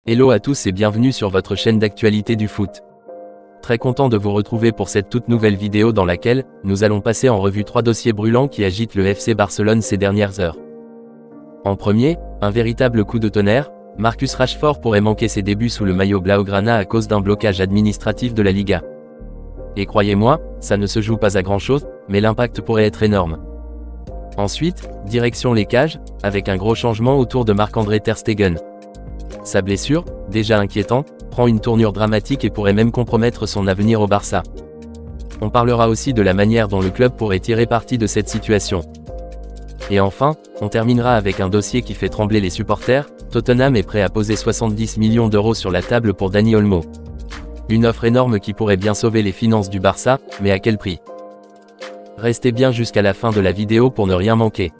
Hello à tous et bienvenue sur votre chaîne d'actualité du foot. Très content de vous retrouver pour cette toute nouvelle vidéo dans laquelle nous allons passer en revue 3 dossiers brûlants qui agitent le FC Barcelone ces dernières heures. En premier, un véritable coup de tonnerre, Marcus Rashford pourrait manquer ses débuts sous le maillot blaugrana à cause d'un blocage administratif de la Liga. Et croyez-moi, ça ne se joue pas à grand chose, mais l'impact pourrait être énorme. Ensuite, direction les cages, avec un gros changement autour de Marc-André Ter Stegen. Sa blessure, déjà inquiétante, prend une tournure dramatique et pourrait même compromettre son avenir au Barça. On parlera aussi de la manière dont le club pourrait tirer parti de cette situation. Et enfin, on terminera avec un dossier qui fait trembler les supporters, Tottenham est prêt à poser 70 millions d'euros sur la table pour Dani Olmo. Une offre énorme qui pourrait bien sauver les finances du Barça, mais à quel prix? Restez bien jusqu'à la fin de la vidéo pour ne rien manquer.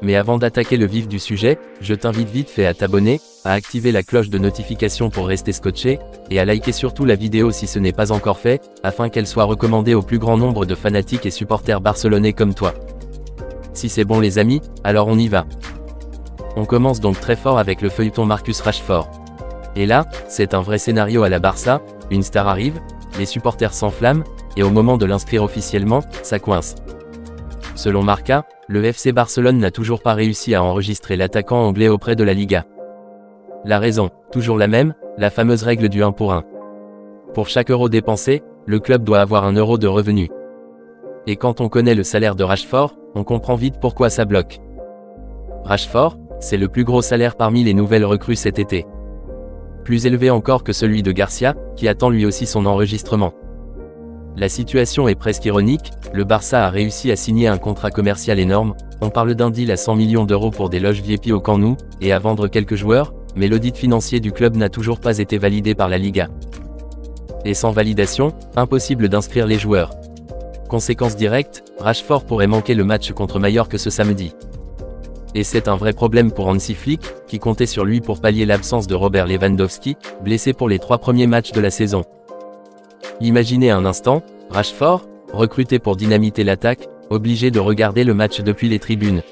Mais avant d'attaquer le vif du sujet, je t'invite vite fait à t'abonner, à activer la cloche de notification pour rester scotché, et à liker surtout la vidéo si ce n'est pas encore fait, afin qu'elle soit recommandée au plus grand nombre de fanatiques et supporters barcelonais comme toi. Si c'est bon les amis, alors on y va. On commence donc très fort avec le feuilleton Marcus Rashford. Et là, c'est un vrai scénario à la Barça, une star arrive, les supporters s'enflamment, et au moment de l'inscrire officiellement, ça coince. Selon Marca, le FC Barcelone n'a toujours pas réussi à enregistrer l'attaquant anglais auprès de la Liga. La raison, toujours la même, la fameuse règle du 1 pour 1. Pour chaque euro dépensé, le club doit avoir 1 euro de revenu. Et quand on connaît le salaire de Rashford, on comprend vite pourquoi ça bloque. Rashford, c'est le plus gros salaire parmi les nouvelles recrues cet été. Plus élevé encore que celui de Garcia, qui attend lui aussi son enregistrement. La situation est presque ironique, le Barça a réussi à signer un contrat commercial énorme, on parle d'un deal à 100 millions d'euros pour des loges VIP au Camp Nou, et à vendre quelques joueurs, mais l'audit financier du club n'a toujours pas été validé par la Liga. Et sans validation, impossible d'inscrire les joueurs. Conséquence directe, Rashford pourrait manquer le match contre Mallorca ce samedi. Et c'est un vrai problème pour Hansi Flick, qui comptait sur lui pour pallier l'absence de Robert Lewandowski, blessé pour les 3 premiers matchs de la saison. Imaginez un instant, Rashford, recruté pour dynamiter l'attaque, obligé de regarder le match depuis les tribunes.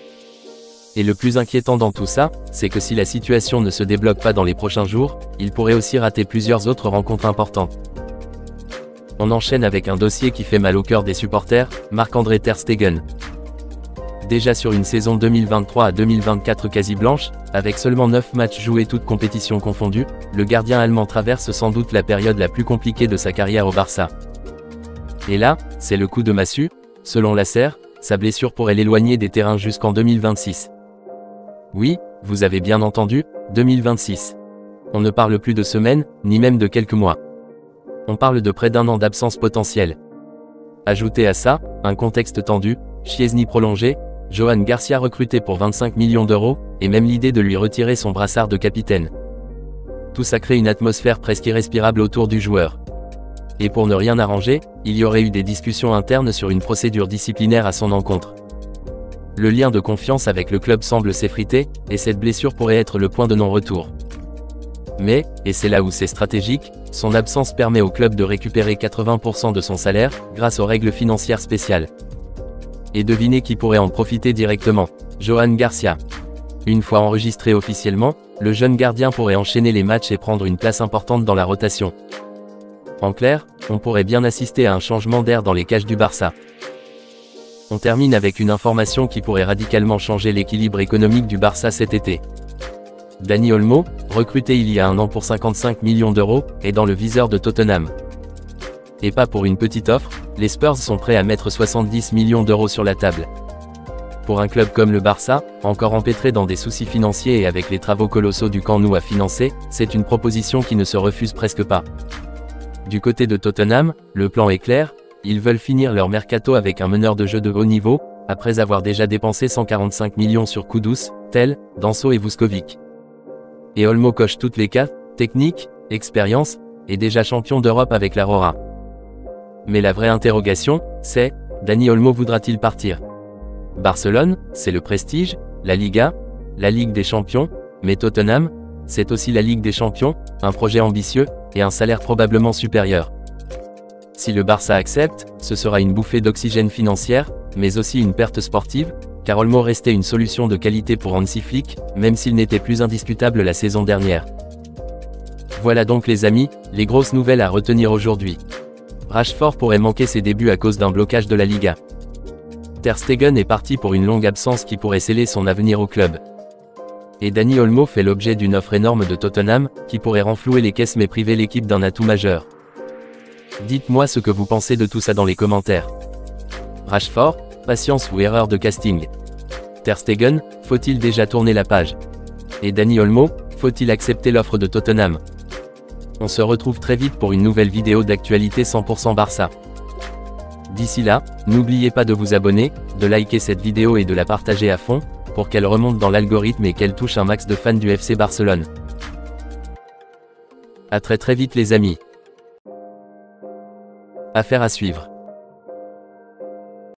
Et le plus inquiétant dans tout ça, c'est que si la situation ne se débloque pas dans les prochains jours, il pourrait aussi rater plusieurs autres rencontres importantes. On enchaîne avec un dossier qui fait mal au cœur des supporters, Marc-André Ter Stegen. Déjà sur une saison 2023 à 2024 quasi blanche, avec seulement 9 matchs joués toutes compétitions confondues, le gardien allemand traverse sans doute la période la plus compliquée de sa carrière au Barça. Et là, c'est le coup de massue, selon l'ASER, sa blessure pourrait l'éloigner des terrains jusqu'en 2026. Oui, vous avez bien entendu, 2026. On ne parle plus de semaines, ni même de quelques mois. On parle de près d'1 an d'absence potentielle. Ajoutez à ça, un contexte tendu, Szczesny prolongé, Johan Garcia recruté pour 25 millions d'euros, et même l'idée de lui retirer son brassard de capitaine. Tout ça crée une atmosphère presque irrespirable autour du joueur. Et pour ne rien arranger, il y aurait eu des discussions internes sur une procédure disciplinaire à son encontre. Le lien de confiance avec le club semble s'effriter, et cette blessure pourrait être le point de non-retour. Mais, et c'est là où c'est stratégique, son absence permet au club de récupérer 80% de son salaire, grâce aux règles financières spéciales. Et devinez qui pourrait en profiter directement, Johan Garcia. Une fois enregistré officiellement, le jeune gardien pourrait enchaîner les matchs et prendre une place importante dans la rotation. En clair, on pourrait bien assister à un changement d'air dans les cages du Barça. On termine avec une information qui pourrait radicalement changer l'équilibre économique du Barça cet été. Dani Olmo, recruté il y a 1 an pour 55 millions d'euros, est dans le viseur de Tottenham. Et pas pour une petite offre, les Spurs sont prêts à mettre 70 millions d'euros sur la table. Pour un club comme le Barça, encore empêtré dans des soucis financiers et avec les travaux colossaux du Camp Nou à financer, c'est une proposition qui ne se refuse presque pas. Du côté de Tottenham, le plan est clair, ils veulent finir leur mercato avec un meneur de jeu de haut niveau, après avoir déjà dépensé 145 millions sur Kudus, Tel, Danso et Vuskovic. Et Olmo coche toutes les cases, technique, expérience, et déjà champion d'Europe avec la Rora. Mais la vraie interrogation, c'est, Dani Olmo voudra-t-il partir? Barcelone, c'est le prestige, la Liga, la Ligue des Champions, mais Tottenham, c'est aussi la Ligue des Champions, un projet ambitieux, et un salaire probablement supérieur. Si le Barça accepte, ce sera une bouffée d'oxygène financière, mais aussi une perte sportive, car Olmo restait une solution de qualité pour Hansi Flick, même s'il n'était plus indiscutable la saison dernière. Voilà donc les amis, les grosses nouvelles à retenir aujourd'hui. Rashford pourrait manquer ses débuts à cause d'un blocage de la Liga. Ter Stegen est parti pour une longue absence qui pourrait sceller son avenir au club. Et Dani Olmo fait l'objet d'une offre énorme de Tottenham, qui pourrait renflouer les caisses mais priver l'équipe d'un atout majeur. Dites-moi ce que vous pensez de tout ça dans les commentaires. Rashford, patience ou erreur de casting? Ter Stegen, faut-il déjà tourner la page? Et Dani Olmo, faut-il accepter l'offre de Tottenham? On se retrouve très vite pour une nouvelle vidéo d'actualité 100% Barça. D'ici là, n'oubliez pas de vous abonner, de liker cette vidéo et de la partager à fond, pour qu'elle remonte dans l'algorithme et qu'elle touche un max de fans du FC Barcelone. À très vite les amis. Affaire à suivre.